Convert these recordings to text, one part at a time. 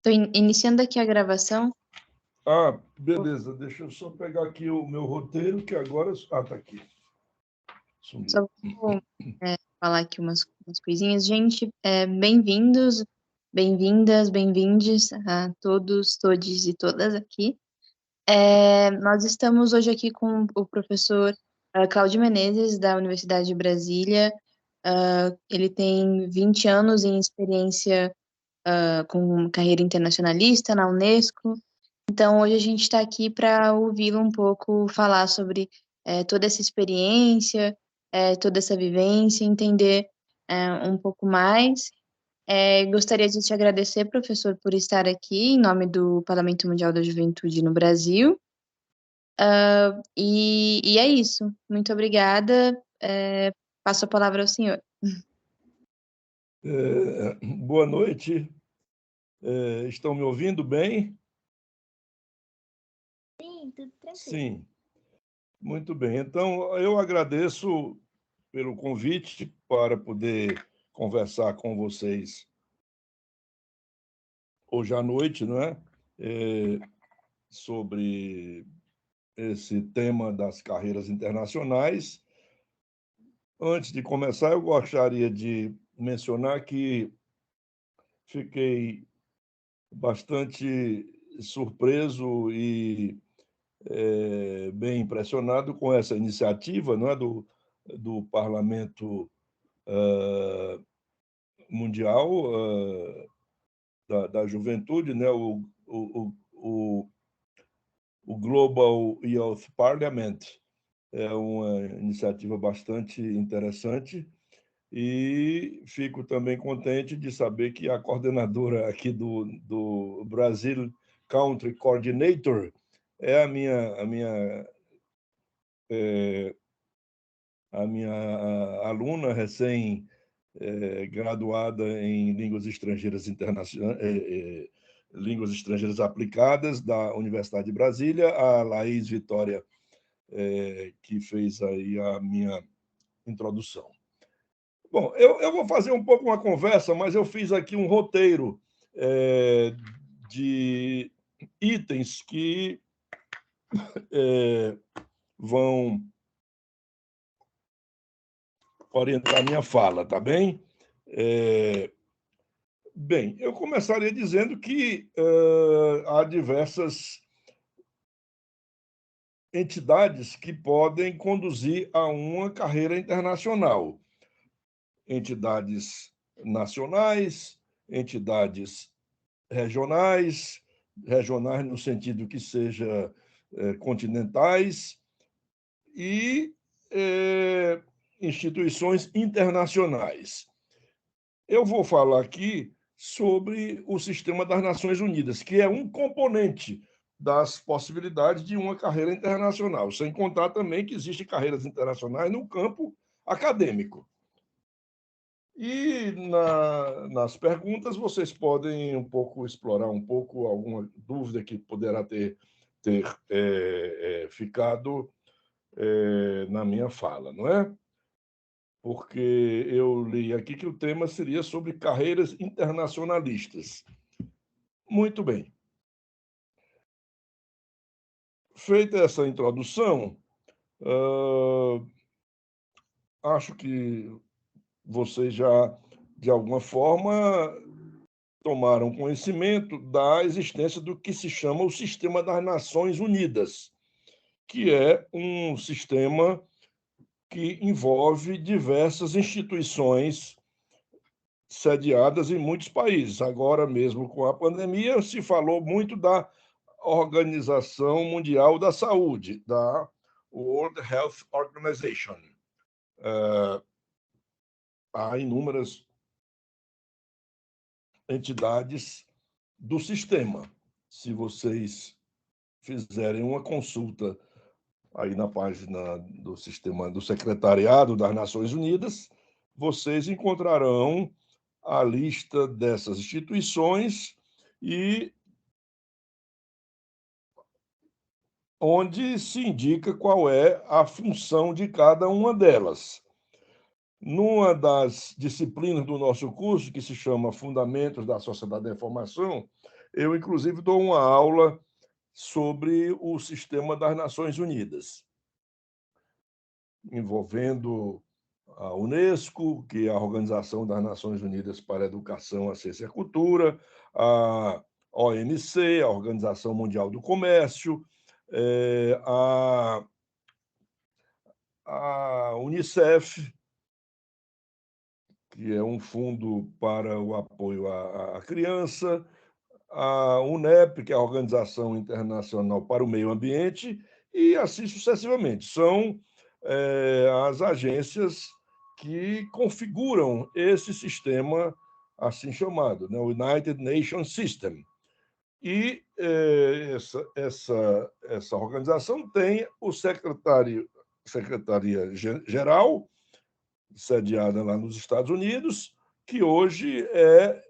Estou iniciando aqui a gravação. Ah, beleza. Deixa eu só pegar aqui o meu roteiro, que agora... Ah, tá aqui. Sumiu. Só vou falar aqui umas coisinhas. Gente, bem-vindos, bem-vindas, bem-vindes a todos, todes e todas aqui. Nós estamos hoje aqui com o professor Cláudio Menezes, da Universidade de Brasília. Ele tem 20 anos em experiência com carreira internacionalista na Unesco. Então, hoje a gente está aqui para ouvi-lo um pouco falar sobre toda essa experiência, toda essa vivência, entender um pouco mais. Gostaria de te agradecer, professor, por estar aqui em nome do Parlamento Mundial da Juventude no Brasil. E é isso. Muito obrigada. Passo a palavra ao senhor. Boa noite. Estão me ouvindo bem? Sim, tudo tranquilo. Sim. Muito bem. Então, eu agradeço pelo convite para poder conversar com vocês hoje à noite, não é? Sobre esse tema das carreiras internacionais. Antes de começar, eu gostaria de mencionar que fiquei bastante surpreso e bem impressionado com essa iniciativa, não é, do Parlamento Mundial da Juventude, né, o Global Youth Parliament. É uma iniciativa bastante interessante e fico também contente de saber que a coordenadora aqui do Brazil Country Coordinator é a minha aluna recém-graduada em línguas estrangeiras línguas estrangeiras aplicadas da Universidade de Brasília, a Laís Vitória, que fez aí a minha introdução. Bom, eu vou fazer um pouco uma conversa, mas eu fiz aqui um roteiro de itens que vão orientar minha fala, tá bem? Bem, eu começaria dizendo que há diversas entidades que podem conduzir a uma carreira internacional. Entidades nacionais, entidades regionais no sentido que seja continentais, e instituições internacionais. Eu vou falar aqui sobre o sistema das Nações Unidas, que é um componente das possibilidades de uma carreira internacional, sem contar também que existem carreiras internacionais no campo acadêmico. E nas perguntas vocês podem explorar um pouco alguma dúvida que poderá ter ficado na minha fala, não é? Porque eu li aqui que o tema seria sobre carreiras internacionalistas. Muito bem. Feita essa introdução, acho que vocês já, de alguma forma, tomaram conhecimento da existência do que se chama o Sistema das Nações Unidas, que é um sistema que envolve diversas instituições sediadas em muitos países. Agora mesmo, com a pandemia, se falou muito da Organização Mundial da Saúde, da World Health Organization. Há inúmeras entidades do sistema. Se vocês fizerem uma consulta aí na página do sistema do Secretariado das Nações Unidas, vocês encontrarão a lista dessas instituições e onde se indica qual é a função de cada uma delas. Numa das disciplinas do nosso curso, que se chama Fundamentos da Sociedade da Informação, Eu, inclusive, dou uma aula sobre o sistema das Nações Unidas, envolvendo a Unesco, que é a Organização das Nações Unidas para a Educação, a Ciência e a Cultura, a OMC, a Organização Mundial do Comércio, a Unicef, que é um fundo para o apoio à criança, a UNEP, que é a Organização Internacional para o Meio Ambiente, e assim sucessivamente. São as agências que configuram esse sistema assim chamado, né, o United Nations System. E essa organização tem o Secretaria-Geral, sediada lá nos Estados Unidos, que hoje é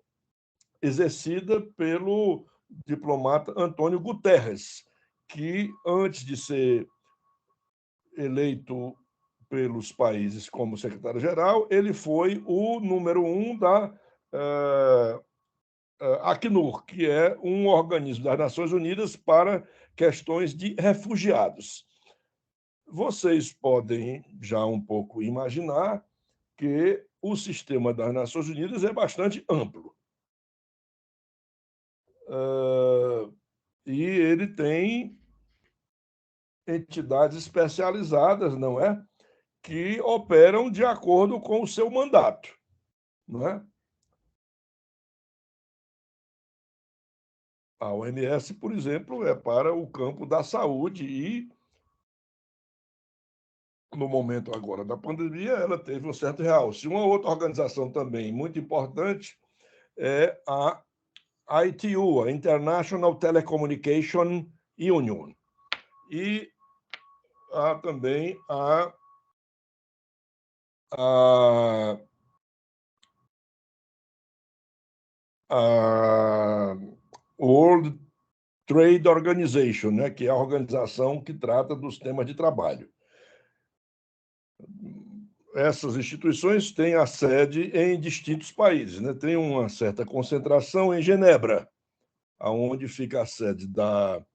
exercida pelo diplomata Antônio Guterres, que, antes de ser eleito pelos países como secretário-geral, ele foi o número 1 da Acnur, que é um organismo das Nações Unidas para questões de refugiados. Vocês podem já um pouco imaginar que o sistema das Nações Unidas é bastante amplo. E ele tem entidades especializadas, não é? Que operam de acordo com o seu mandato, não é? A OMS, por exemplo, é para o campo da saúde e, no momento agora da pandemia, ela teve um certo realce. Uma outra organização também muito importante é a ITU, a International Telecommunication Union. E há também a World Trade Organization, né, que é a organização que trata dos temas de trabalho. Essas instituições têm a sede em distintos países, né? Tem uma certa concentração em Genebra, aonde fica a sede da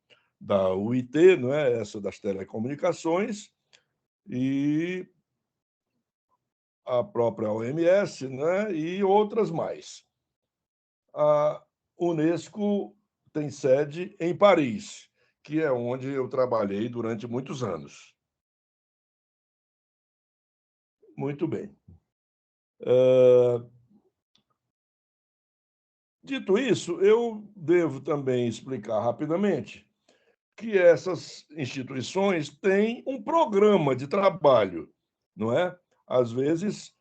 UIT, não é? Essa das telecomunicações, e a própria OMS, né? E outras mais. A Unesco tem sede em Paris, que é onde eu trabalhei durante muitos anos. Muito bem. Dito isso, eu devo também explicar rapidamente que essas instituições têm um programa de trabalho, não é? Às vezes,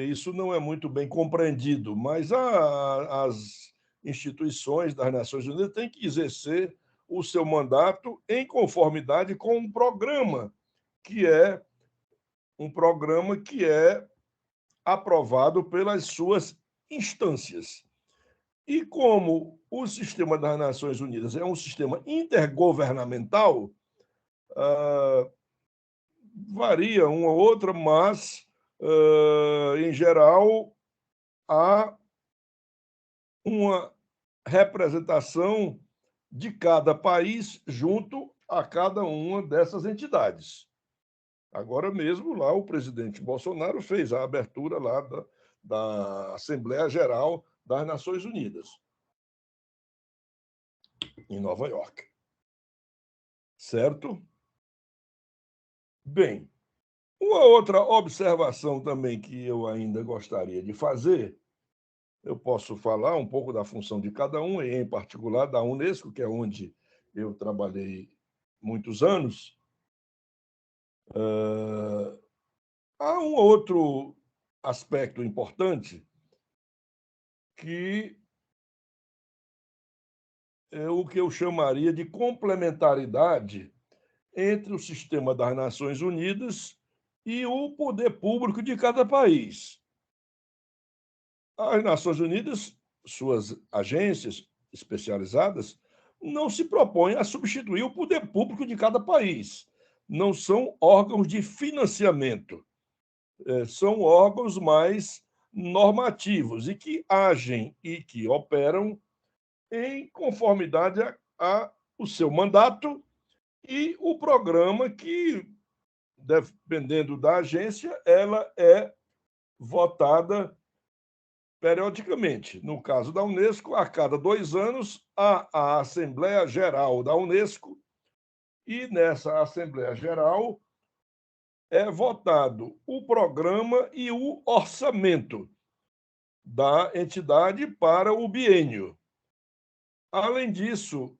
isso não é muito bem compreendido, mas as instituições das Nações Unidas têm que exercer o seu mandato em conformidade com um programa que é aprovado pelas suas instâncias. E como o sistema das Nações Unidas é um sistema intergovernamental, varia uma ou outra, mas, em geral, há uma representação de cada país junto a cada uma dessas entidades. Agora mesmo, lá, o presidente Bolsonaro fez a abertura lá da Assembleia Geral das Nações Unidas, em Nova York. Certo? Bem, uma outra observação também que eu ainda gostaria de fazer, eu posso falar um pouco da função de cada um, e em particular da Unesco, que é onde eu trabalhei muitos anos. Há um outro aspecto importante que é o que eu chamaria de complementaridade entre o sistema das Nações Unidas e o poder público de cada país. As Nações Unidas, suas agências especializadas, não se propõem a substituir o poder público de cada país. Não são órgãos de financiamento, são órgãos mais normativos e que agem e que operam em conformidade o seu mandato e o programa que, dependendo da agência, ela é votada periodicamente. No caso da Unesco, a cada 2 anos, há a Assembleia Geral da Unesco, e nessa Assembleia Geral é votado o programa e o orçamento da entidade para o biênio. Além disso,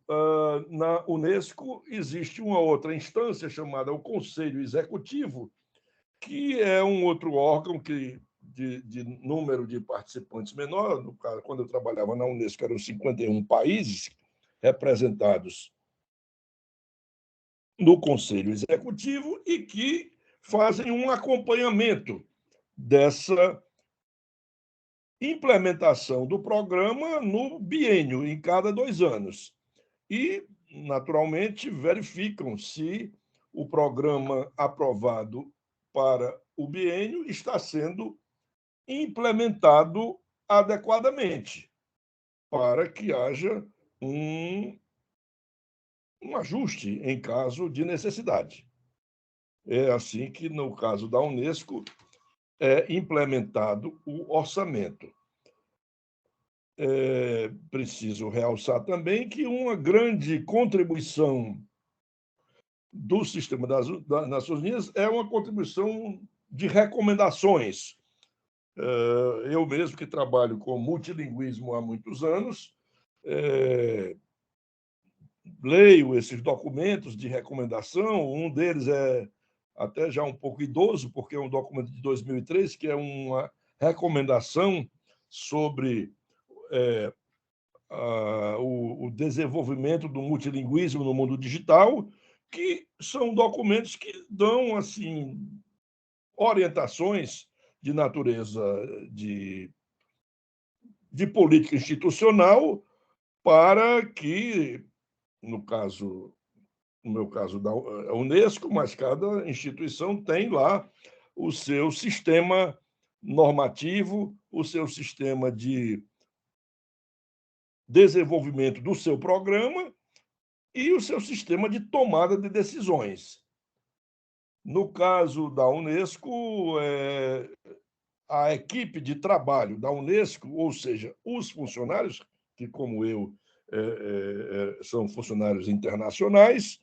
na Unesco existe uma outra instância chamada o Conselho Executivo, que é um outro órgão de número de participantes menor. No caso, quando eu trabalhava na Unesco, eram 51 países representados no Conselho Executivo e que fazem um acompanhamento dessa implementação do programa no biênio, em cada 2 anos. E, naturalmente, verificam se o programa aprovado para o biênio está sendo implementado adequadamente, para que haja um ajuste em caso de necessidade. É assim que, no caso da Unesco, é implementado o orçamento. É preciso realçar também que uma grande contribuição do sistema das Nações Unidas é uma contribuição de recomendações. Eu mesmo, que trabalho com multilinguismo há muitos anos, leio esses documentos de recomendação. Um deles é até já um pouco idoso, porque é um documento de 2003, que é uma recomendação sobre o desenvolvimento do multilinguismo no mundo digital, que são documentos que dão assim orientações de natureza de política institucional para que, no meu caso da Unesco, mas cada instituição tem lá o seu sistema normativo, o seu sistema de desenvolvimento do seu programa e o seu sistema de tomada de decisões. No caso da Unesco, a equipe de trabalho da Unesco, ou seja, os funcionários, que, como eu, são funcionários internacionais,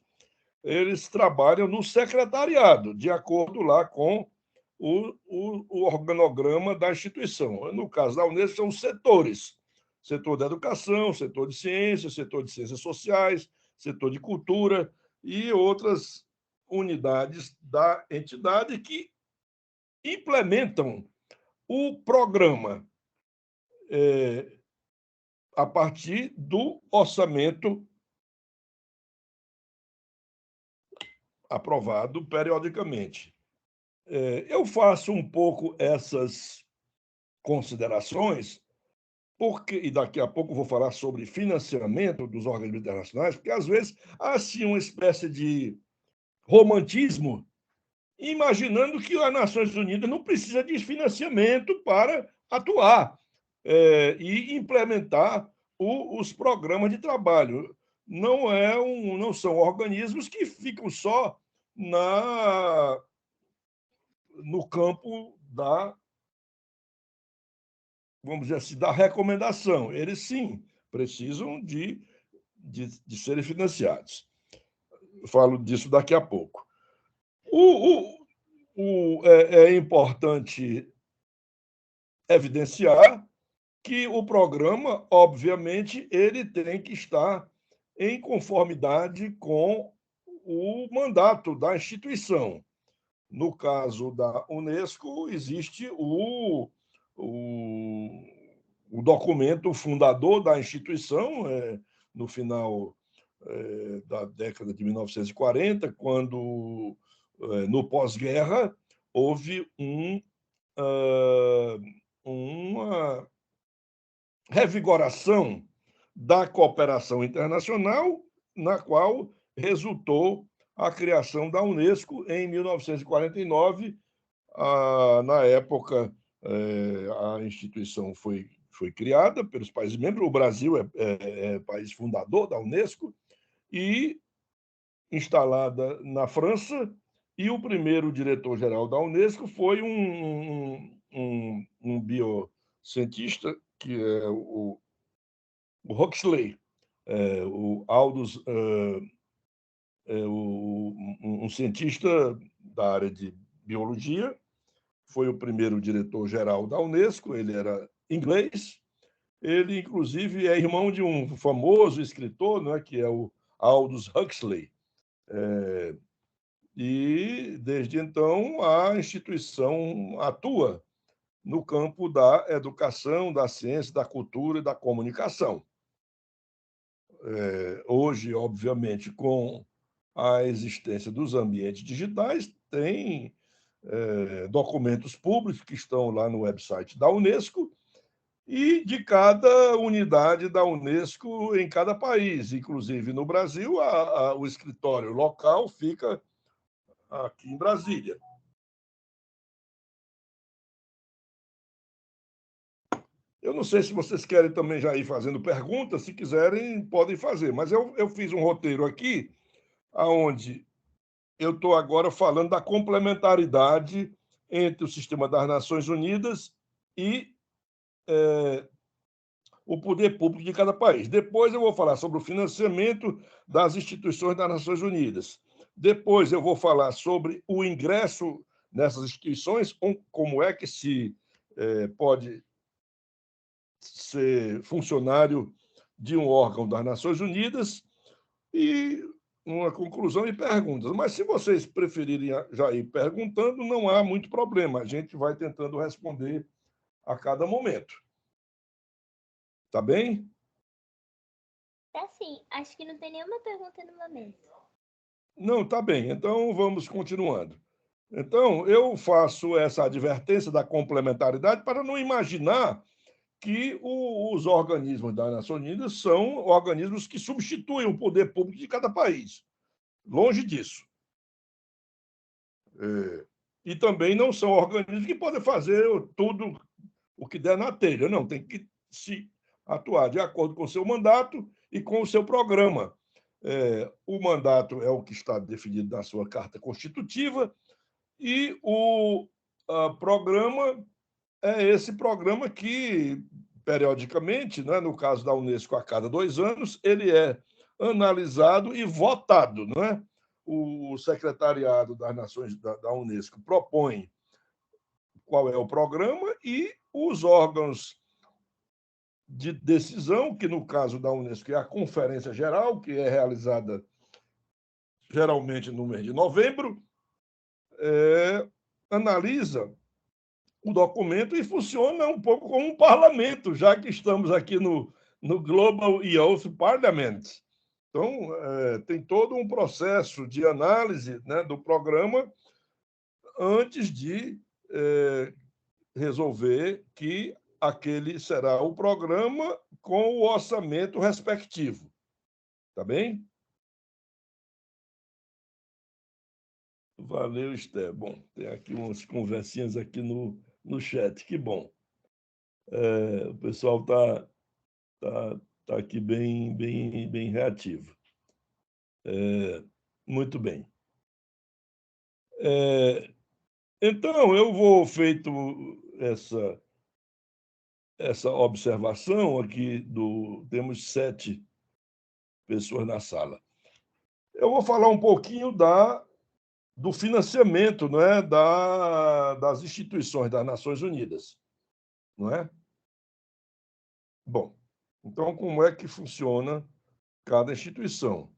eles trabalham no secretariado, de acordo lá com o organograma da instituição. No caso da Unesco, são setores: setor da educação, setor de ciências sociais, setor de cultura e outras unidades da entidade que implementam o programa a partir do orçamento aprovado periodicamente. Eu faço um pouco essas considerações, porque, e daqui a pouco vou falar sobre financiamento dos organismos internacionais, porque às vezes há assim uma espécie de romantismo, imaginando que as Nações Unidas não precisa de financiamento para atuar e implementar os programas de trabalho. Não são organismos que ficam só no campo vamos dizer assim, da recomendação. Eles, sim, precisam de serem financiados. Eu falo disso daqui a pouco. É importante evidenciar que o programa, obviamente, ele tem que estar em conformidade com o mandato da instituição. No caso da Unesco, existe o documento fundador da instituição, no final da década de 1940, quando, no pós-guerra, houve uma revigoração da cooperação internacional, na qual resultou a criação da Unesco em 1949. Na época, a instituição foi foi criada pelos países membros. O Brasil é país fundador da Unesco e instalada na França. E o primeiro diretor-geral da Unesco foi um biocientista, que é o Huxley, o Aldous, um cientista da área de biologia, foi o primeiro diretor-geral da Unesco. Ele era inglês. Ele, inclusive, é irmão de um famoso escritor, né, que é o Aldous Huxley. E, desde então, a instituição atua no campo da educação, da ciência, da cultura e da comunicação. Hoje, obviamente, com a existência dos ambientes digitais, tem documentos públicos que estão lá no website da Unesco e de cada unidade da Unesco em cada país. Inclusive, no Brasil, o escritório local fica aqui em Brasília. Eu não sei se vocês querem também já ir fazendo perguntas. Se quiserem, podem fazer. Mas eu fiz um roteiro aqui, onde eu estou agora falando da complementaridade entre o sistema das Nações Unidas e o poder público de cada país. Depois eu vou falar sobre o financiamento das instituições das Nações Unidas. Depois eu vou falar sobre o ingresso nessas instituições, como é que se pode ser funcionário de um órgão das Nações Unidas, e uma conclusão e perguntas. Mas se vocês preferirem já ir perguntando, não há muito problema. A gente vai tentando responder a cada momento. Tá bem? Tá sim. Acho que não tem nenhuma pergunta no momento. Não, tá bem. Então, vamos continuando. Então, eu faço essa advertência da complementaridade para não imaginar que os organismos das Nações Unidas são organismos que substituem o poder público de cada país. Longe disso. E também não são organismos que podem fazer tudo o que der na telha. Não, tem que se atuar de acordo com o seu mandato e com o seu programa. O mandato é o que está definido na sua Carta Constitutiva, e o programa é esse programa que, periodicamente, né, no caso da Unesco, a cada 2 anos, ele é analisado e votado. Né? O secretariado das Nações da Unesco propõe qual é o programa, e os órgãos de decisão, que no caso da Unesco é a Conferência Geral, que é realizada geralmente no mês de novembro, analisa o documento e funciona um pouco como um parlamento, já que estamos aqui no Global Youth Parliament. Então, tem todo um processo de análise, né, do programa antes de resolver que aquele será o programa com o orçamento respectivo. Tá bem? Valeu, Esté. Bom, tem aqui umas conversinhas aqui no chat, que bom. O pessoal tá aqui bem reativo. Muito bem. Então, eu vou, feito essa observação aqui, temos 7 pessoas na sala. Eu vou falar um pouquinho do financiamento, não é, das instituições das Nações Unidas. Não é? Bom, então, como é que funciona cada instituição?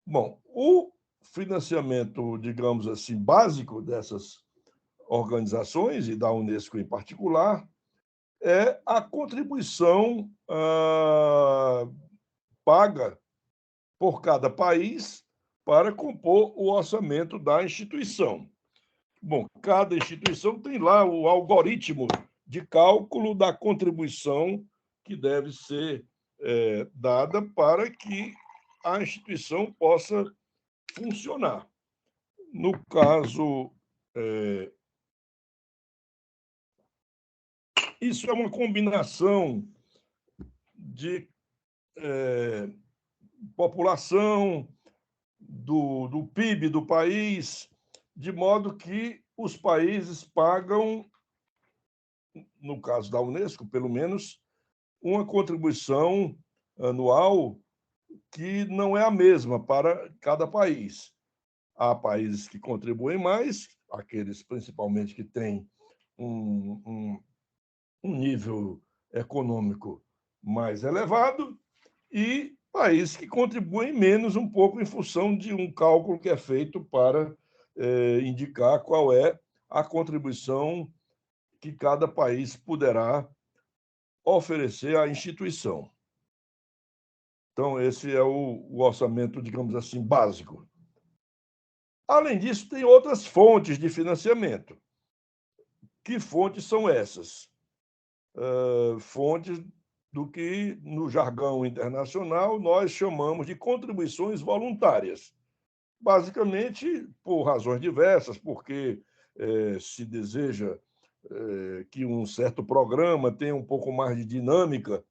Bom, o financiamento, digamos assim, básico dessas organizações, e da Unesco em particular, é a contribuição paga por cada país para compor o orçamento da instituição. Bom, cada instituição tem lá o algoritmo de cálculo da contribuição que deve ser dada para que a instituição possa funcionar. No caso Isso é uma combinação de população, do PIB do país, de modo que os países pagam, no caso da Unesco, pelo menos, uma contribuição anual que não é a mesma para cada país. Há países que contribuem mais, aqueles principalmente que têm um nível econômico mais elevado, e países que contribuem menos um pouco em função de um cálculo que é feito para indicar qual é a contribuição que cada país poderá oferecer à instituição. Então, esse é o orçamento, digamos assim, básico. Além disso, tem outras fontes de financiamento. Que fontes são essas? Fontes do que, no jargão internacional, nós chamamos de contribuições voluntárias. Basicamente, por razões diversas, porque se deseja que um certo programa tenha um pouco mais de dinâmica.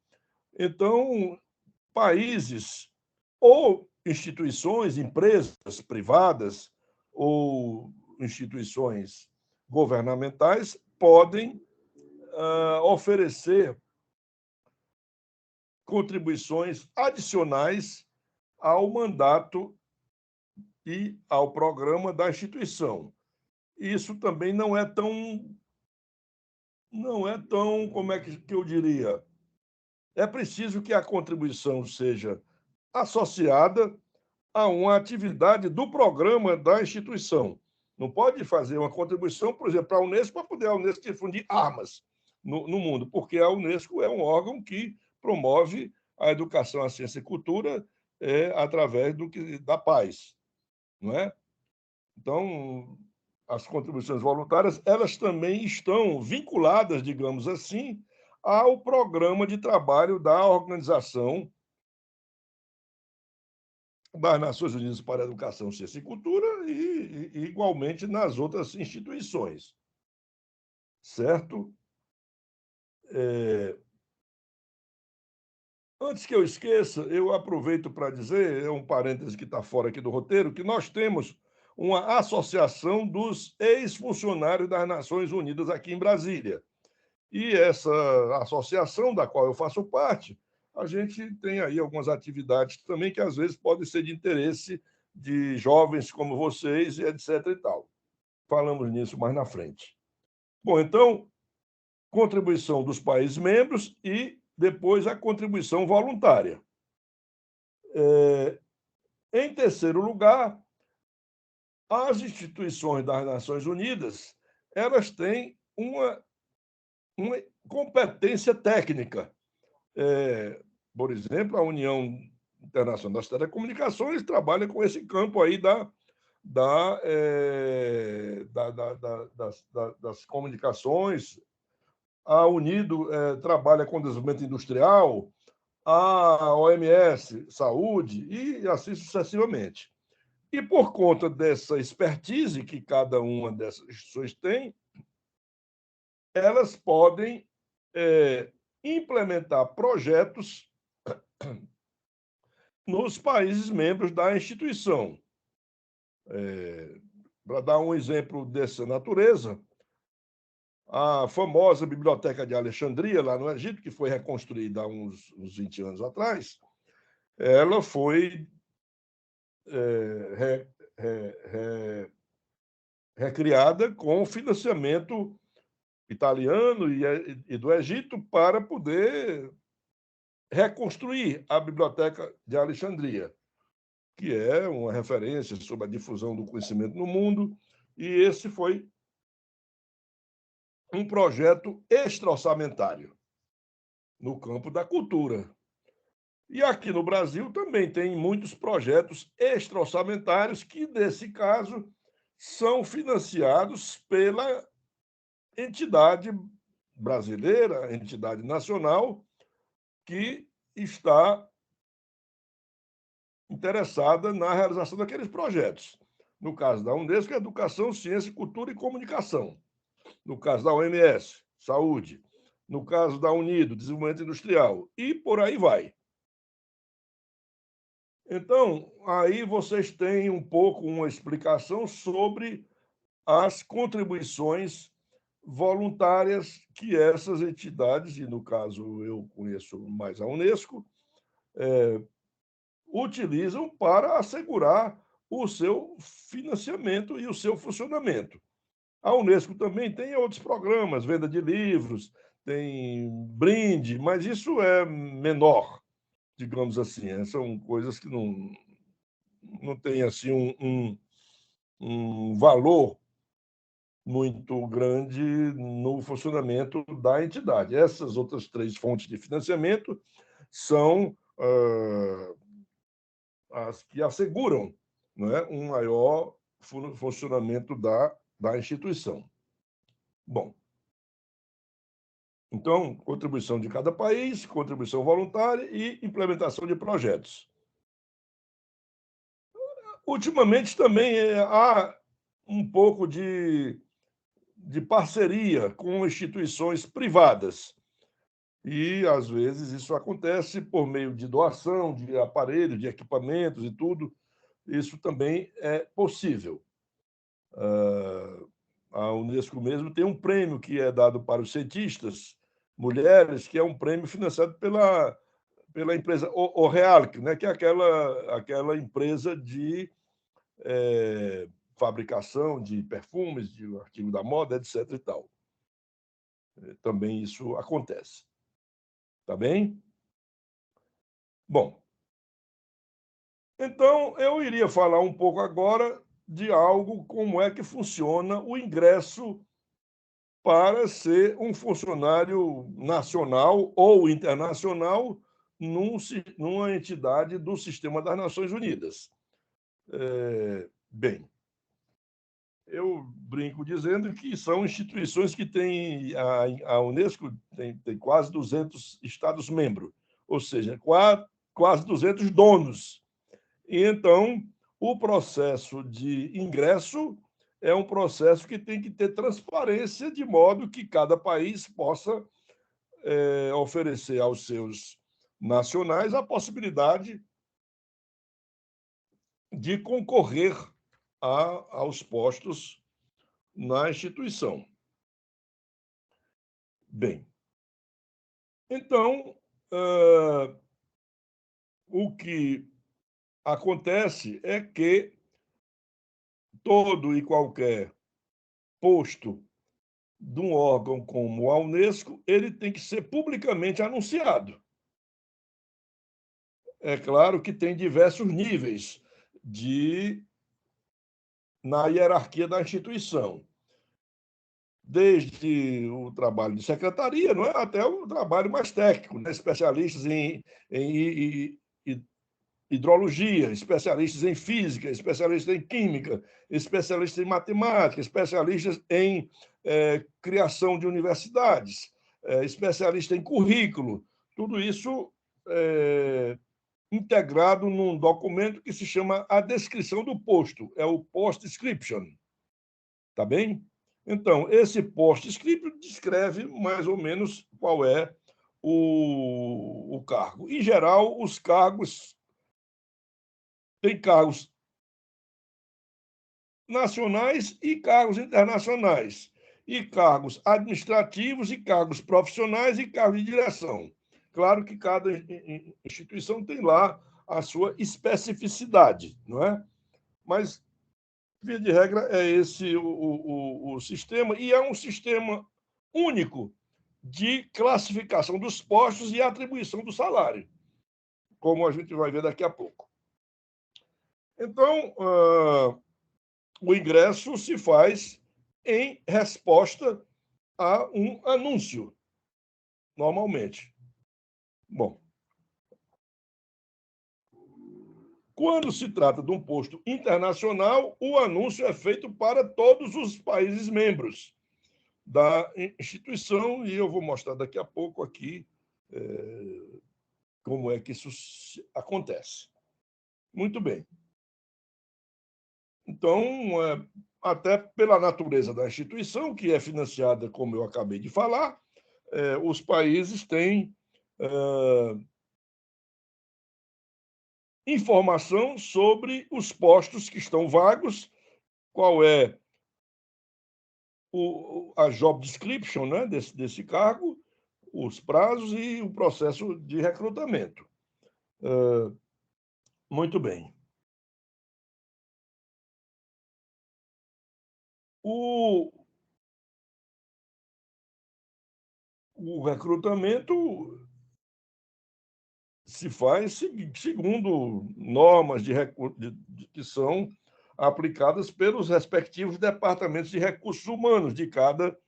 Então, países ou instituições, empresas privadas ou instituições governamentais podem oferecer contribuições adicionais ao mandato e ao programa da instituição. Isso também não é tão, como é que eu diria? É preciso que a contribuição seja associada a uma atividade do programa da instituição. Não pode fazer uma contribuição, por exemplo, para a Unesco, para poder a Unesco difundir armas no mundo, porque a Unesco é um órgão que promove a educação, a ciência e a cultura através da paz, não é? Então, as contribuições voluntárias, elas também estão vinculadas, digamos assim, ao programa de trabalho da Organização das Nações Unidas para a Educação, Ciência e Cultura e igualmente nas outras instituições, certo? Antes que eu esqueça, eu aproveito para dizer, é um parêntese que está fora aqui do roteiro, que nós temos uma associação dos ex-funcionários das Nações Unidas aqui em Brasília. E essa associação, da qual eu faço parte, a gente tem aí algumas atividades também que às vezes podem ser de interesse de jovens como vocês e etc e tal. Falamos nisso mais na frente. Bom, então, contribuição dos países membros e depois a contribuição voluntária. Em terceiro lugar, as instituições das Nações Unidas, elas têm uma competência técnica. Por exemplo, a União Internacional das Telecomunicações trabalha com esse campo aí das comunicações. A Unido trabalha com desenvolvimento industrial, a OMS, saúde, e assim sucessivamente. E por conta dessa expertise que cada uma dessas instituições tem, elas podem implementar projetos nos países membros da instituição. Para dar um exemplo dessa natureza, a famosa Biblioteca de Alexandria, lá no Egito, que foi reconstruída há uns 20 anos atrás, ela foi recriada com financiamento italiano e do Egito para poder reconstruir a Biblioteca de Alexandria, que é uma referência sobre a difusão do conhecimento no mundo, e esse foi um projeto extra-orçamentário no campo da cultura. E aqui no Brasil também tem muitos projetos extra-orçamentários que, nesse caso, são financiados pela entidade brasileira, entidade nacional, que está interessada na realização daqueles projetos. No caso da Unesco, Educação, Ciência, Cultura e Comunicação. No caso da OMS, Saúde. no caso da Unido, Desenvolvimento Industrial, e por aí vai. Então, aí vocês têm um pouco uma explicação sobre as contribuições voluntárias que essas entidades, e no caso eu conheço mais a Unesco, utilizam para assegurar o seu financiamento e o seu funcionamento. A Unesco também tem outros programas, venda de livros, tem brinde, mas isso é menor, digamos assim. São coisas que não têm assim, um valor muito grande no funcionamento da entidade. Essas outras 3 fontes de financiamento são as que asseguram, não é, um maior funcionamento da instituição. Bom, então, contribuição de cada país, contribuição voluntária e implementação de projetos. Ultimamente também há um pouco de parceria com instituições privadas. E, às vezes, isso acontece por meio de doação de aparelhos, de equipamentos e tudo. Isso também é possível. A Unesco mesmo tem um prêmio que é dado para os cientistas mulheres, que é um prêmio financiado pela empresa O'Reilly, né, que é aquela empresa de fabricação de perfumes, de artigo da moda, etc. e tal. Também isso acontece. Tá bem? Bom, então eu iria falar um pouco agora de algo, como é que funciona o ingresso para ser um funcionário nacional ou internacional numa entidade do Sistema das Nações Unidas. Bem, eu brinco dizendo que são instituições que têm, a Unesco tem quase 200 Estados-membros, ou seja, quase 200 donos. E então, o processo de ingresso é um processo que tem que ter transparência, de modo que cada país possa oferecer aos seus nacionais a possibilidade de concorrer aos postos na instituição. Bem, então, o que acontece é que todo e qualquer posto de um órgão como a Unesco, ele tem que ser publicamente anunciado. É claro que tem diversos níveis na hierarquia da instituição, desde o trabalho de secretaria, não é, até o trabalho mais técnico, né? Especialistas em hidrologia, especialistas em física, especialistas em química, especialistas em matemática, especialistas em criação de universidades, especialistas em currículo. Tudo isso integrado num documento que se chama a descrição do posto, é o post description. Tá bem? Então, esse post description descreve mais ou menos qual é o cargo. Em geral, os cargos tem cargos nacionais e cargos internacionais, e cargos administrativos e cargos profissionais e cargos de direção. Claro que cada instituição tem lá a sua especificidade, não é? Mas, via de regra, é esse o sistema, e é um sistema único de classificação dos postos e atribuição do salário, como a gente vai ver daqui a pouco. Então, o ingresso se faz em resposta a um anúncio, normalmente. Bom, quando se trata de um posto internacional, o anúncio é feito para todos os países membros da instituição, e eu vou mostrar daqui a pouco aqui como é que isso acontece. Muito bem. Então, até pela natureza da instituição, que é financiada, como eu acabei de falar, os países têm informação sobre os postos que estão vagos, qual é a job description, né, desse cargo, os prazos e o processo de recrutamento. Muito bem. O recrutamento se faz segundo normas que são aplicadas pelos respectivos departamentos de recursos humanos de cada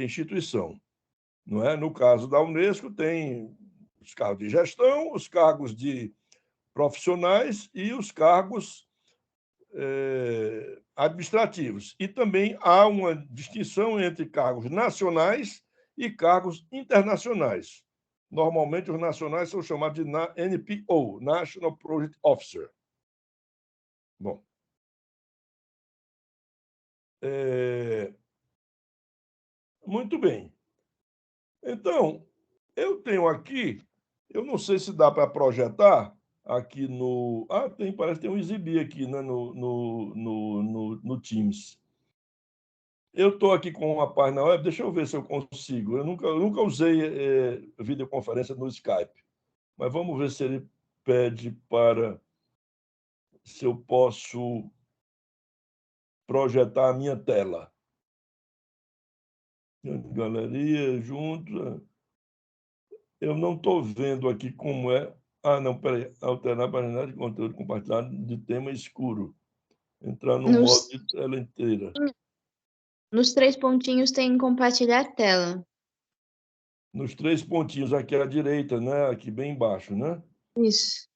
instituição. Não é? No caso da Unesco, tem os cargos de gestão, os cargos de profissionais e os cargos administrativos. E também há uma distinção entre cargos nacionais e cargos internacionais. Normalmente, os nacionais são chamados de NPO, National Project Officer. Bom. Muito bem. Então, eu tenho aqui, eu não sei se dá para projetar aqui no. Parece que tem um exibir aqui, né, no Teams. Eu estou aqui com uma página web, deixa eu ver se eu consigo. Eu nunca usei videoconferência no Skype, mas vamos ver se ele pede para. Se eu posso projetar a minha tela. Galeria, junto. Eu não estou vendo aqui como é. Não, peraí. Alternar a página de conteúdo compartilhado de tema escuro. Entrar no modo Nos, de tela inteira. nos 3 pontinhos tem compartilhar tela. Nos 3 pontinhos aqui à direita, né? Aqui bem embaixo, né? Isso.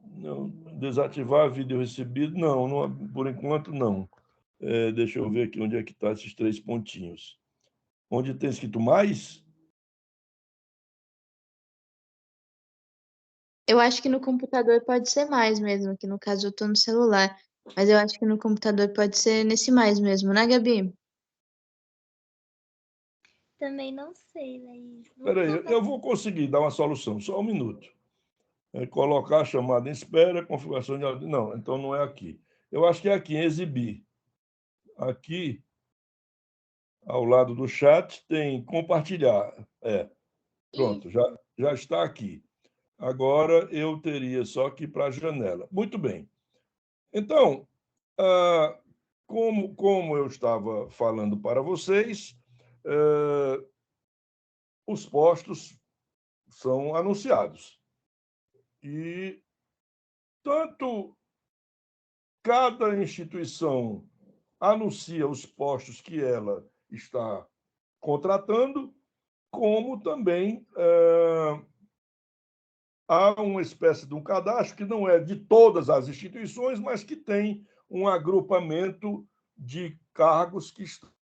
Não, desativar vídeo recebido? Não, por enquanto não. Deixa eu ver aqui onde é que está esses 3 pontinhos. Onde tem escrito mais? Eu acho que no computador pode ser mais mesmo, que no caso eu tô no celular. Mas eu acho que no computador pode ser nesse mais mesmo, né, Gabi? Também não sei, Laís. Espera aí, eu vou conseguir dar uma solução, só um minuto. Colocar a chamada em espera, configuração de áudio. Não, então não é aqui. Eu acho que é aqui, em exibir. Aqui, ao lado do chat, tem compartilhar. Pronto, já está aqui. Agora eu teria só que ir para a janela. Muito bem. Então, como eu estava falando para vocês, os postos são anunciados. E tanto cada instituição anuncia os postos que ela está contratando, como também há uma espécie de um cadastro que não é de todas as instituições, mas que tem um agrupamento de cargos que estão.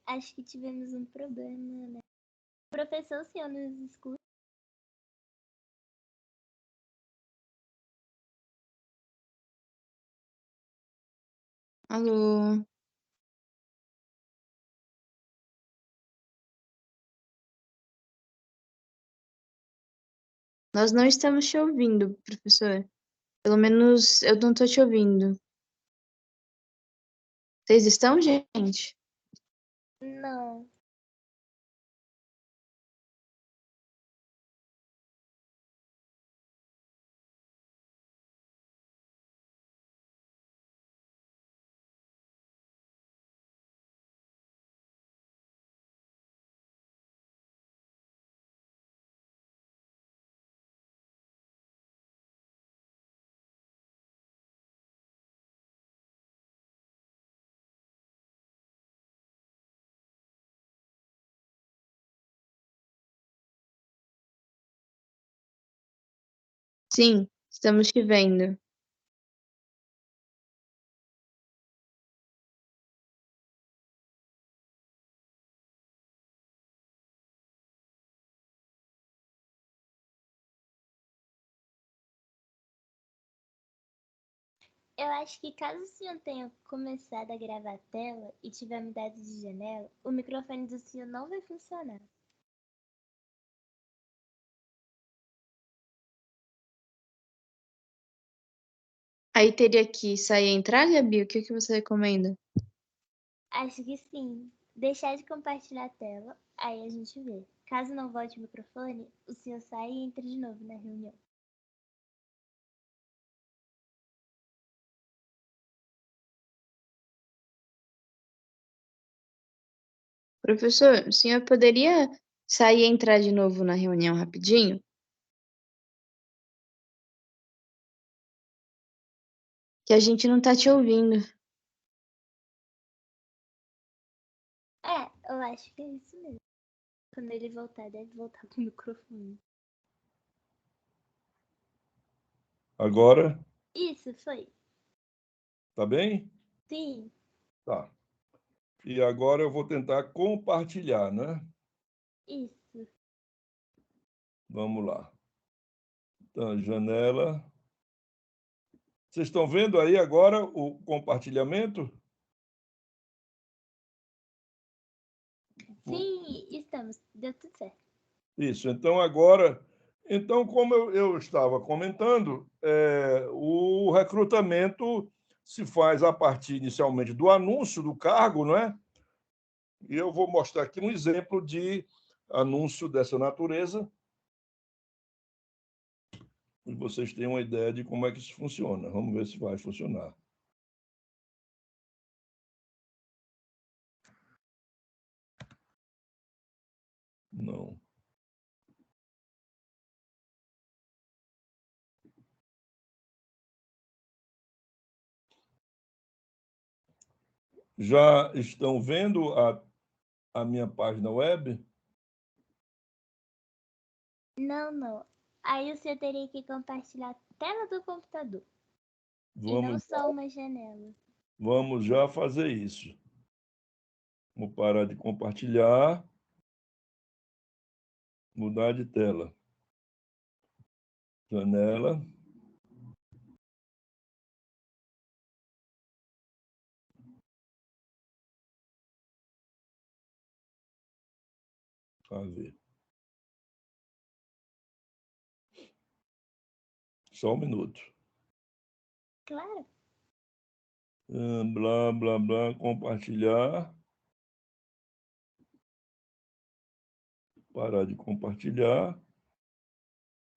Acho que tivemos um problema, né? Professor, o senhor nos escuta? Alô? Nós não estamos te ouvindo, professor. Pelo menos eu não estou te ouvindo. Vocês estão, gente? Não. Sim, estamos te vendo. Eu acho que caso o senhor tenha começado a gravar a tela e tiver mudado de janela, o microfone do senhor não vai funcionar. Aí teria que sair e entrar, Gabi? O que você recomenda? Acho que sim. Deixar de compartilhar a tela, aí a gente vê. Caso não volte o microfone, o senhor sai e entra de novo na reunião. Professor, o senhor poderia sair e entrar de novo na reunião rapidinho? Que a gente não tá te ouvindo. Eu acho que é isso mesmo. Quando ele voltar, deve voltar com o microfone. Agora, Isso, foi. tá bem? Sim. Tá. E agora eu vou tentar compartilhar, né? Isso. Vamos lá. Então, janela. Vocês estão vendo aí agora o compartilhamento? Sim, estamos. Deu tudo certo. Isso. Então, agora... Então, como eu estava comentando, o recrutamento se faz a partir, inicialmente, do anúncio do cargo, não é? E eu vou mostrar aqui um exemplo de anúncio dessa natureza, e vocês têm uma ideia de como é que isso funciona. Vamos ver se vai funcionar. Não. Já estão vendo a minha página web? Não. Aí o senhor teria que compartilhar a tela do computador. E não Vamos, só uma janela. vamos já fazer isso. Vou parar de compartilhar, mudar de tela. Janela. Fazer. Só um minuto. Claro. Blá, blá, blá, compartilhar. Parar de compartilhar.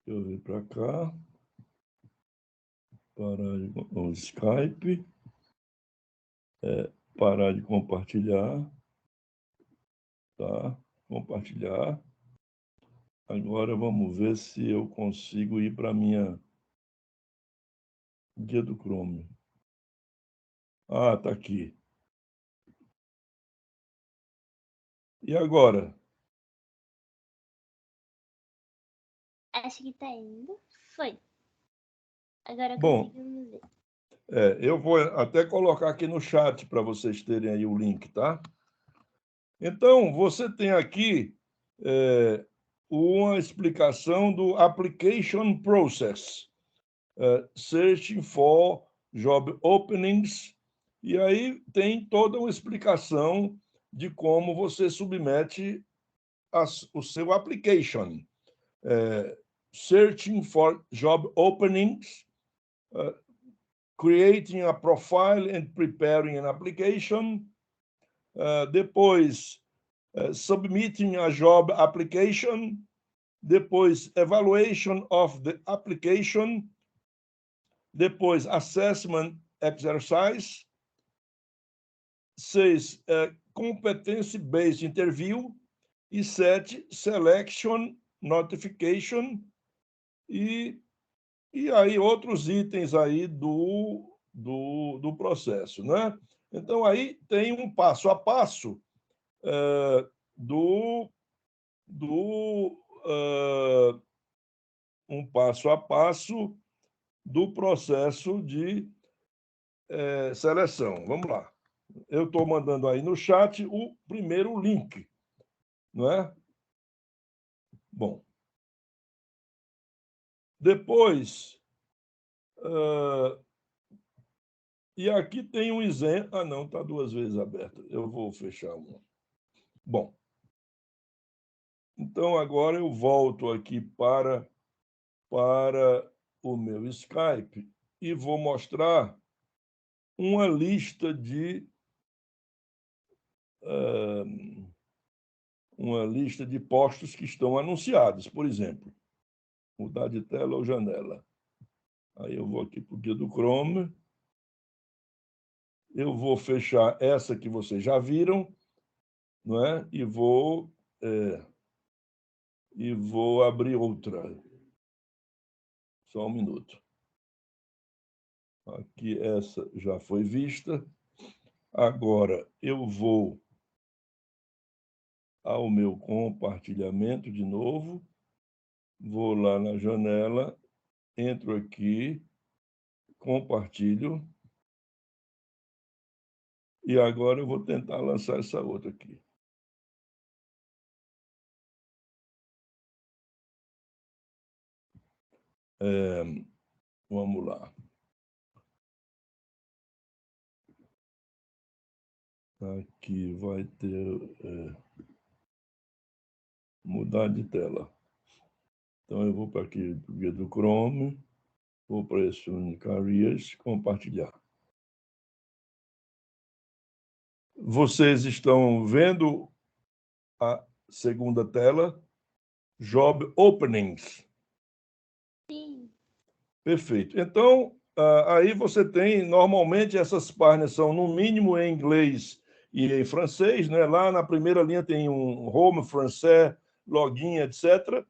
Deixa eu ver para cá. Parar de o Skype. Parar de compartilhar. Tá? Compartilhar. Agora vamos ver se eu consigo ir para a minha guia do Chrome. Ah, tá aqui. E agora? Acho que tá indo. Foi. Agora Bom, conseguimos ver. eu vou até colocar aqui no chat para vocês terem aí o link, tá? Então, você tem aqui uma explicação do Application Process, Searching for Job Openings, e aí tem toda uma explicação de como você submete o seu application. Searching for Job Openings, creating a profile and preparing an application, depois submitting a job application, depois evaluation of the application, depois assessment exercise, 6, competency-based interview, e 7, selection notification, e aí outros itens aí do processo, né? Então, aí tem um passo a passo do um passo a passo do processo de seleção. Vamos lá. Eu estou mandando aí no chat o primeiro link, não é? Bom. Depois, e aqui tem um exemplo. Ah, não, está 2 vezes aberto. Eu vou fechar uma. Bom. Então, agora eu volto aqui para o meu Skype e vou mostrar uma lista de postos que estão anunciados. Por exemplo, mudar de tela ou janela. Aí eu vou aqui para o guia do Chrome. Eu vou fechar essa que vocês já viram, não é? E vou abrir outra. Só um minuto. Aqui essa já foi vista. Agora eu vou ao meu compartilhamento de novo. Vou lá na janela, entro aqui, compartilho. E agora eu vou tentar lançar essa outra aqui. Vamos lá. Aqui vai ter mudar de tela. Então, eu vou para aqui do guia do Chrome, vou para esse Unicarias, compartilhar. Vocês estão vendo a segunda tela? Job Openings. Sim. Perfeito. Então, aí você tem, normalmente, essas páginas são, no mínimo, em inglês e em francês, né? Lá na primeira linha tem um home, francês, login, etc.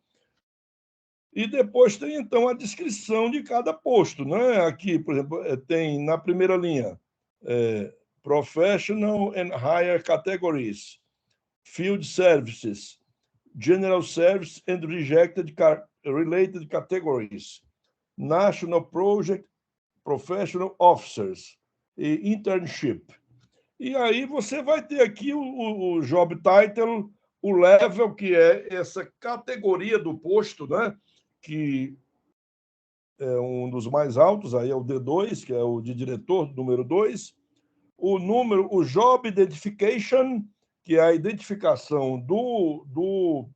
E depois tem, então, a descrição de cada posto, né? Aqui, por exemplo, tem na primeira linha, Professional and Higher Categories, Field Services, General Service and Related Categories, National Project Professional Officers e Internship. E aí você vai ter aqui o job title, o level, que é essa categoria do posto, né? Que é um dos mais altos, aí é o D2, que é o de diretor, número 2. O Job Identification, que é a identificação do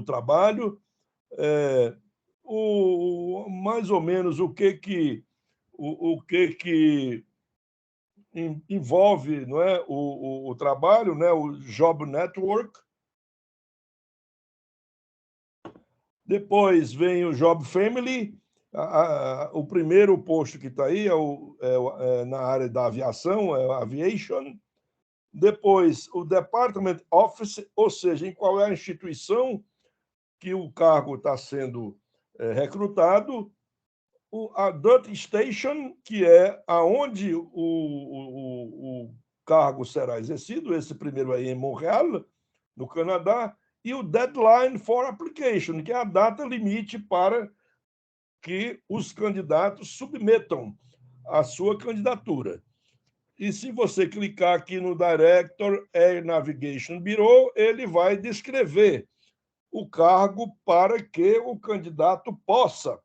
trabalho, mais ou menos o que envolve, não é, o trabalho, né, o Job Network. Depois vem o Job Family. O primeiro posto que está aí é na área da aviação, é a Aviation. Depois, o Department Office, ou seja, em qual é a instituição que o cargo está sendo recrutado. A Duty Station, que é aonde o cargo será exercido, esse primeiro aí em Montreal, no Canadá, e o Deadline for Application, que é a data limite para que os candidatos submetam a sua candidatura. E se você clicar aqui no Director Air Navigation Bureau, ele vai descrever o cargo para que o candidato possa,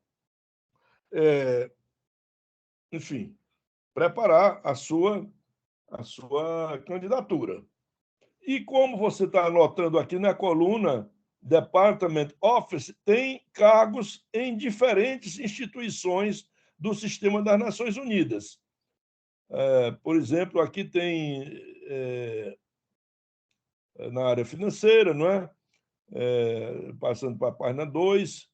enfim, preparar a sua candidatura. E como você está anotando aqui na coluna Department Office, tem cargos em diferentes instituições do Sistema das Nações Unidas. Por exemplo, aqui tem na área financeira, não é? Passando para a página 2,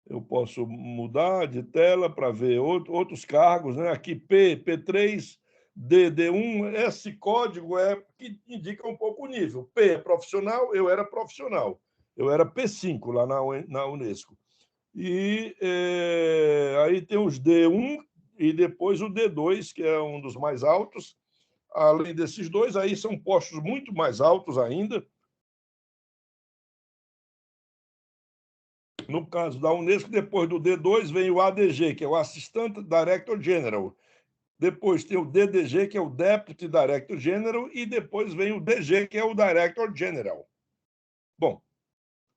eu posso mudar de tela para ver outros cargos, né? Aqui P3, D1, esse código que indica um pouco o nível. P é profissional, eu era profissional. Eu era P5 lá na Unesco. E aí tem os D1 e depois o D2, que é um dos mais altos. Além desses dois, aí são postos muito mais altos ainda. No caso da Unesco, depois do D2 vem o ADG, que é o Assistant Director General. Depois tem o DDG, que é o Deputy Director General, e depois vem o DG, que é o Director General. Bom,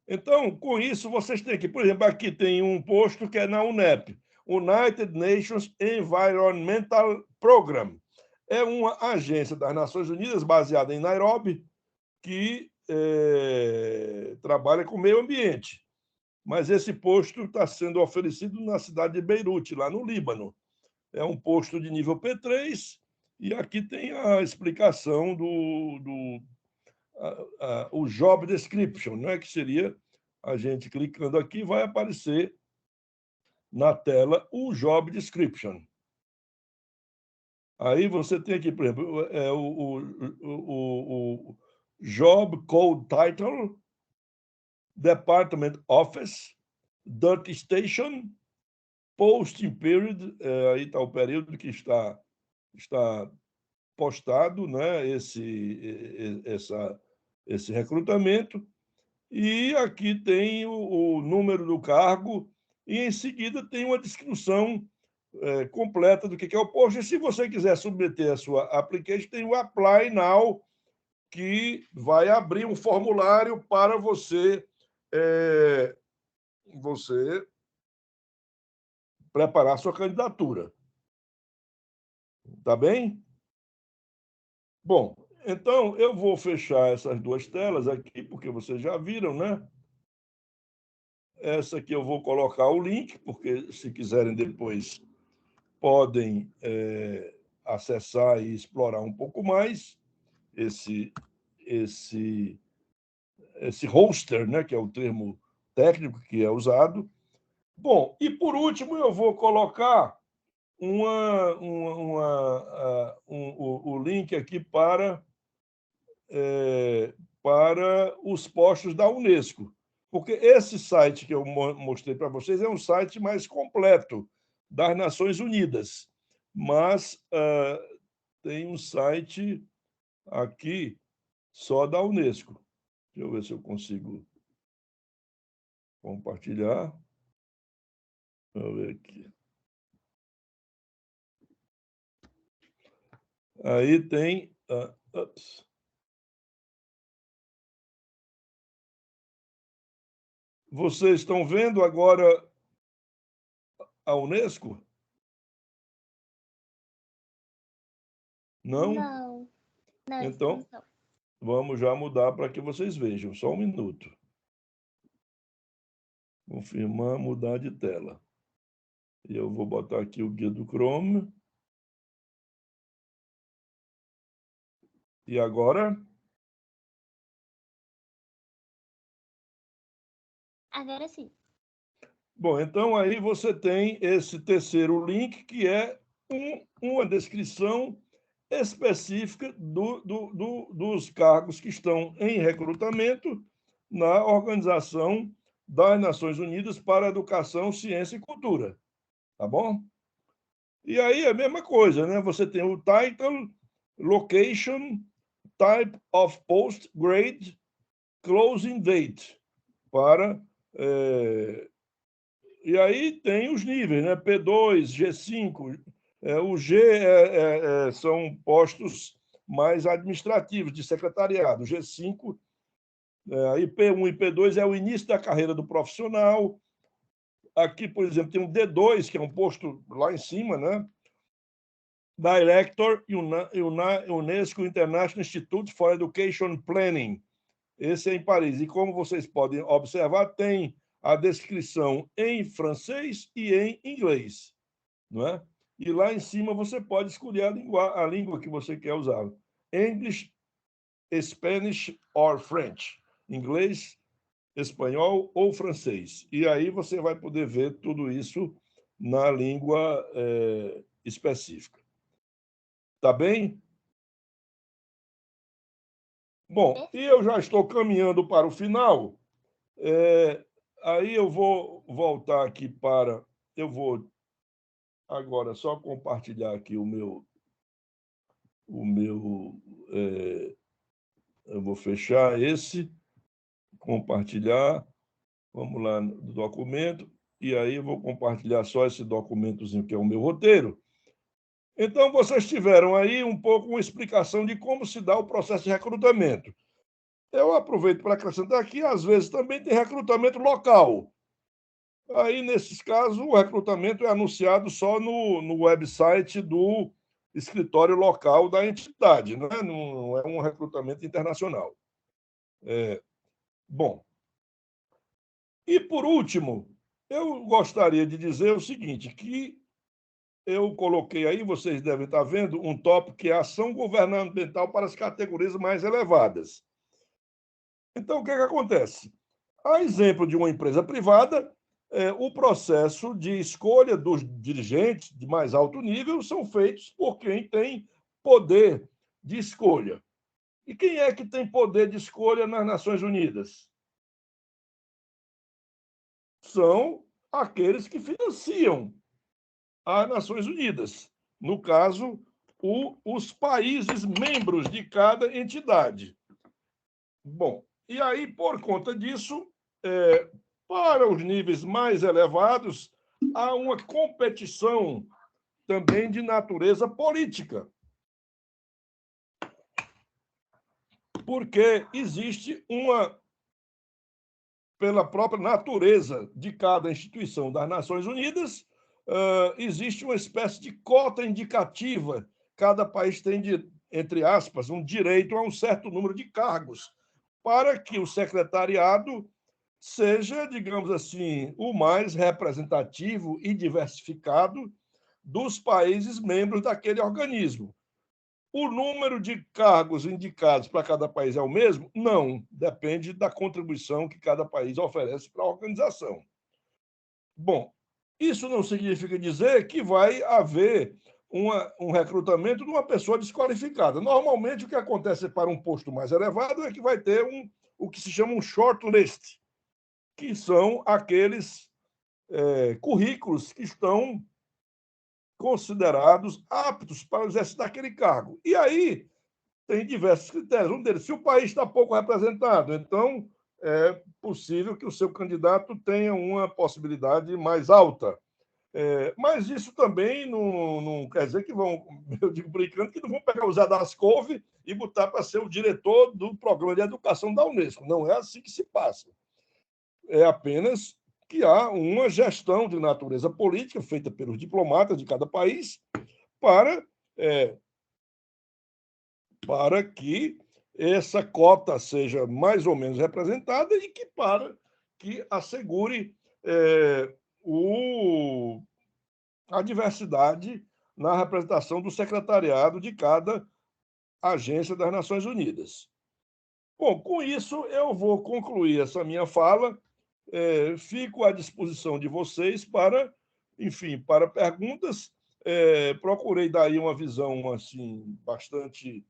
então, com isso, vocês têm que, por exemplo, aqui tem um posto que é na UNEP, United Nations Environmental Program. É uma agência das Nações Unidas baseada em Nairobi que trabalha com meio ambiente. Mas esse posto está sendo oferecido na cidade de Beirute, lá no Líbano. É um posto de nível P3, e aqui tem a explicação o job description, né? Que seria a gente clicando aqui, vai aparecer na tela o job description. Aí você tem aqui, por exemplo, o job code title, department office, duty station, posting period, aí está o período que está postado, né, esse recrutamento, e aqui tem o número do cargo, e em seguida tem uma descrição completa do que é o post. E se você quiser submeter a sua application, tem o Apply Now, que vai abrir um formulário para você preparar sua candidatura. Tá bem? Bom, então eu vou fechar essas duas telas aqui, porque vocês já viram, né? Essa aqui eu vou colocar o link, porque se quiserem depois podem acessar e explorar um pouco mais esse roster, né, que é o termo técnico que é usado. Bom, e por último eu vou colocar o link aqui para os postos da Unesco, porque esse site que eu mostrei para vocês é um site mais completo das Nações Unidas, mas tem um site aqui só da Unesco. Deixa eu ver se eu consigo compartilhar. Deixa eu ver aqui. Aí tem... Vocês estão vendo agora a Unesco? Não? Não. Não, Então, vamos já mudar para que vocês vejam. Só um minuto. Confirmar, mudar de tela. E eu vou botar aqui o guia do Chrome. E agora? Agora sim. Bom, então aí você tem esse terceiro link, que é uma descrição específica dos cargos que estão em recrutamento na Organização das Nações Unidas para a Educação, Ciência e Cultura. Tá bom? E aí é a mesma coisa, né? Você tem o title, location, type of post, grade, closing date. E aí tem os níveis, né? P2, G5. O G são postos mais administrativos, de secretariado. O G5, aí P1 e P2 é o início da carreira do profissional. Aqui, por exemplo, tem um D2, que é um posto lá em cima, né? Director, UNESCO International Institute for Education Planning. Esse é em Paris. E como vocês podem observar, tem a descrição em francês e em inglês, não é? E lá em cima você pode escolher a língua que você quer usar. English, Spanish or French. Inglês, espanhol ou francês. E aí você vai poder ver tudo isso na língua específica. Tá bem? Bom, e eu já estou caminhando para o final. Aí eu vou voltar aqui para... Eu vou agora só compartilhar aqui o meu... eu vou fechar esse, compartilhar. Vamos lá no documento, e aí eu vou compartilhar só esse documentozinho que é o meu roteiro. Então, vocês tiveram aí um pouco uma explicação de como se dá o processo de recrutamento. Eu aproveito para acrescentar aqui, às vezes também tem recrutamento local. Aí, nesses casos, o recrutamento é anunciado só no website do escritório local da entidade, né? Não é um recrutamento internacional. Bom, e por último, eu gostaria de dizer o seguinte, que eu coloquei aí, vocês devem estar vendo, um tópico que é ação governamental para as categorias mais elevadas. Então, o que acontece? A exemplo de uma empresa privada, o processo de escolha dos dirigentes de mais alto nível são feitos por quem tem poder de escolha. E quem é que tem poder de escolha nas Nações Unidas? São aqueles que financiam as Nações Unidas. No caso, os países membros de cada entidade. Bom, e aí, por conta disso, para os níveis mais elevados, há uma competição também de natureza política. Porque existe pela própria natureza de cada instituição das Nações Unidas, existe uma espécie de cota indicativa. Cada país tem, entre aspas, um direito a um certo número de cargos, para que o secretariado seja, digamos assim, o mais representativo e diversificado dos países membros daquele organismo. O número de cargos indicados para cada país é o mesmo? Não, depende da contribuição que cada país oferece para a organização. Bom, isso não significa dizer que vai haver um recrutamento de uma pessoa desqualificada. Normalmente, o que acontece para um posto mais elevado é que vai ter o que se chama um shortlist, que são aqueles currículos que estão considerados aptos para o exercício daquele cargo. E aí tem diversos critérios. Um deles, se o país está pouco representado, então é possível que o seu candidato tenha uma possibilidade mais alta. Mas isso também não quer dizer que vão, eu digo brincando, que não vão pegar o Zé das Couve e botar para ser o diretor do programa de educação da Unesco. Não é assim que se passa. É apenas que há uma gestão de natureza política feita pelos diplomatas de cada país para, para que essa cota seja mais ou menos representada e para que assegure a diversidade na representação do secretariado de cada agência das Nações Unidas. Bom, com isso eu vou concluir essa minha fala. Fico à disposição de vocês para, enfim, para perguntas. Procurei dar aí uma visão assim bastante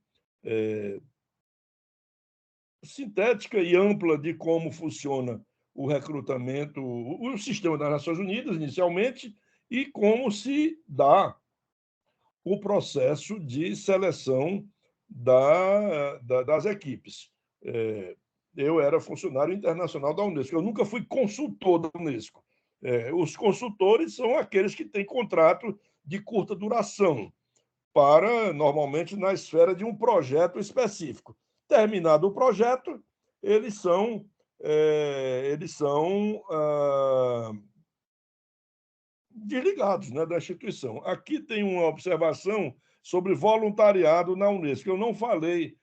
sintética e ampla de como funciona o recrutamento, o sistema das Nações Unidas, inicialmente, e como se dá o processo de seleção das equipes. Eu era funcionário internacional da Unesco, eu nunca fui consultor da Unesco. Os consultores são aqueles que têm contrato de curta duração, normalmente na esfera de um projeto específico. Terminado o projeto, eles são desligados, né, da instituição. Aqui tem uma observação sobre voluntariado na Unesco. Eu não falei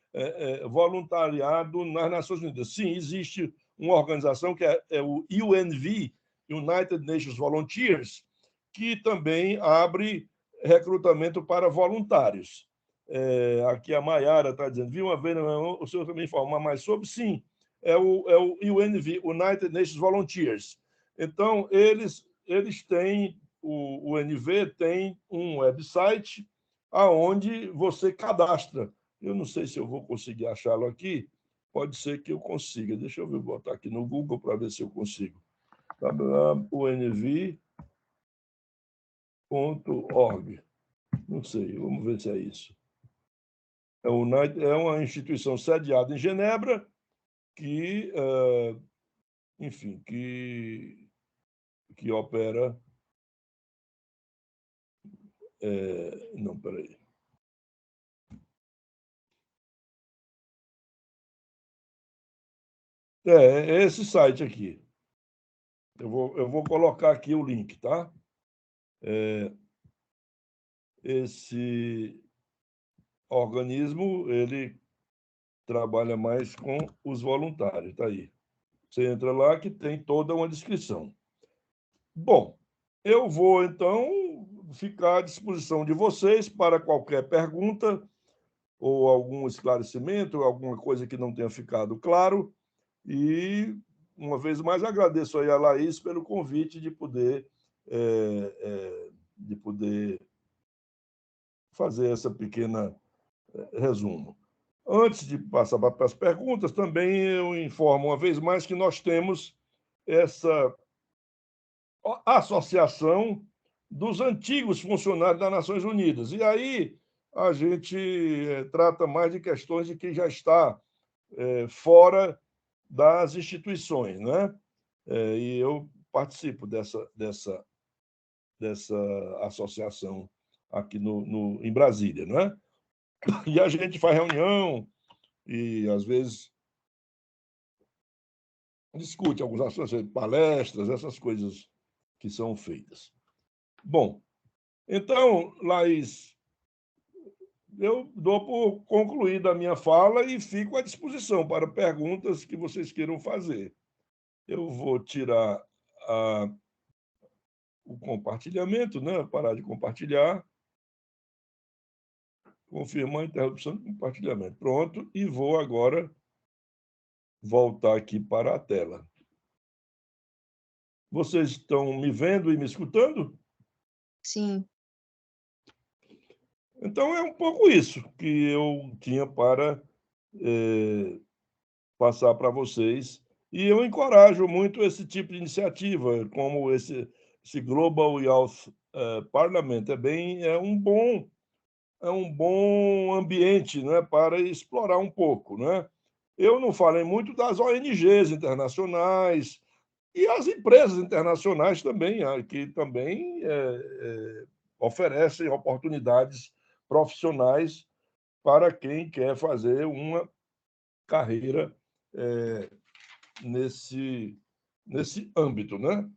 voluntariado nas Nações Unidas. Sim, existe uma organização que é o UNV, United Nations Volunteers, que também abre recrutamento para voluntários. Aqui a Maiara está dizendo, vi uma vez, o senhor também informar mais sobre? Sim, é o UNV, United Nations Volunteers. Então, eles têm, o UNV tem um website aonde você cadastra. Eu não sei se eu vou conseguir achá-lo aqui, pode ser que eu consiga. Deixa eu botar aqui no Google para ver se eu consigo. unv.org. Não sei, vamos ver se é isso. É uma instituição sediada em Genebra que, enfim, que opera... não, peraí. É esse site aqui. Eu vou colocar aqui o link, tá? Esse organismo, ele trabalha mais com os voluntários, tá aí. Você entra lá que tem toda uma descrição. Bom, eu vou, então, ficar à disposição de vocês para qualquer pergunta ou algum esclarecimento, alguma coisa que não tenha ficado claro. E, uma vez mais, agradeço aí a Laís pelo convite de poder fazer essa pequena resumo. Antes de passar para as perguntas, também eu informo uma vez mais que nós temos essa associação dos antigos funcionários das Nações Unidas. E aí a gente trata mais de questões de quem já está fora das instituições, né? E eu participo dessa associação aqui em Brasília, né? E a gente faz reunião e, às vezes, discute alguns assuntos, palestras, essas coisas que são feitas. Bom, então, Laís, eu dou por concluída a minha fala e fico à disposição para perguntas que vocês queiram fazer. Eu vou tirar o compartilhamento, né? Parar de compartilhar. Confirmar a interrupção de compartilhamento. Pronto, e vou agora voltar aqui para a tela. Vocês estão me vendo e me escutando? Sim. Então, é um pouco isso que eu tinha para passar para vocês. E eu encorajo muito esse tipo de iniciativa, como esse Global Youth Parliament. É um bom ambiente, né, para explorar um pouco, né? Eu não falei muito das ONGs internacionais e as empresas internacionais também, que também oferecem oportunidades profissionais para quem quer fazer uma carreira nesse âmbito, né?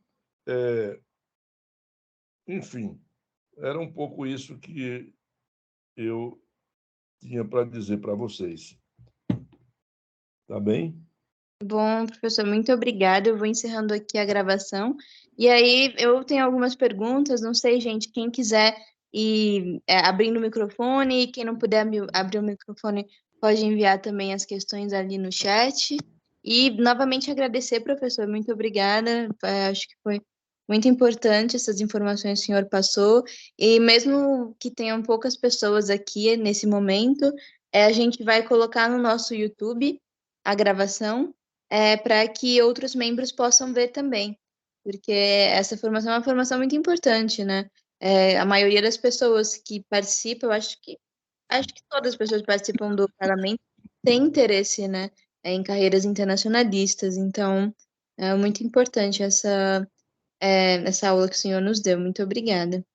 Enfim, era um pouco isso que eu tinha para dizer para vocês. Tá bem? Bom, professor, muito obrigada. Eu vou encerrando aqui a gravação. E aí, eu tenho algumas perguntas. Não sei, gente, quem quiser ir abrindo o microfone, e quem não puder abrir o microfone, pode enviar também as questões ali no chat. E, novamente, agradecer, professor. Muito obrigada. Acho que foi muito importante essas informações que o senhor passou. E mesmo que tenham poucas pessoas aqui nesse momento, a gente vai colocar no nosso YouTube a gravação para que outros membros possam ver também, porque essa formação é uma formação muito importante, né? A maioria das pessoas que participam, eu acho que todas as pessoas que participam do parlamento têm interesse, né, em carreiras internacionalistas, então é muito importante essa aula que o senhor nos deu. Muito obrigada.